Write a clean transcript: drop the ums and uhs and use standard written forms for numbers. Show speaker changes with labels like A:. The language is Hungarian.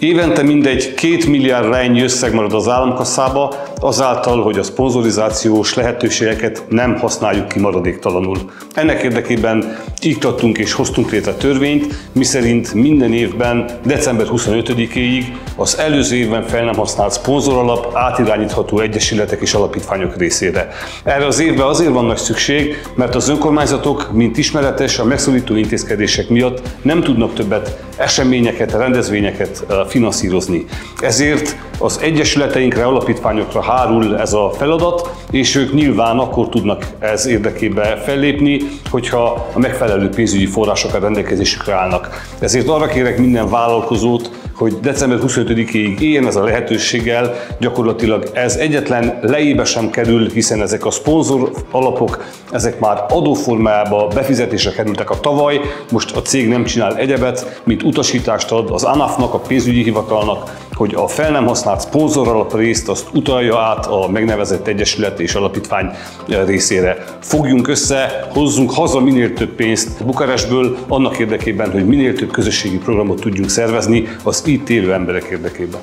A: Évente mindegy 2 milliárd rányi összeg marad az államkasszába, azáltal, hogy a szponzorizációs lehetőségeket nem használjuk ki maradéktalanul. Ennek érdekében iktattunk és hoztunk létre törvényt, miszerint minden évben december 25-éig az előző évben fel nem használt szponzoralap átirányítható egyesületek és alapítványok részére. Erre az évben azért van nagy szükség, mert az önkormányzatok, mint ismeretes, a megszorító intézkedések miatt nem tudnak többet eseményeket, rendezvényeket finanszírozni. Ezért az egyesületeinkre, alapítványokra hárul ez a feladat, és ők nyilván akkor tudnak ez érdekében fellépni, hogyha a megfelelő pénzügyi források a rendelkezésükre állnak. Ezért arra kérek minden vállalkozót, hogy december 25-ig éljen ez a lehetőséggel, gyakorlatilag ez egyetlen lejébe sem kerül, hiszen ezek a szponzor alapok, ezek már adóformájába befizetésre kerültek a tavaly, most a cég nem csinál egyebet, mint utasítást ad az ANAF-nak, a pénzügyi hivatalnak, hogy a fel nem használt szponzoralap részt azt utalja át a megnevezett egyesület és alapítvány részére. Fogjunk össze, hozzunk haza minél több pénzt Bukarestből, annak érdekében, hogy minél több közösségi programot tudjunk szervezni az itt élő emberek érdekében.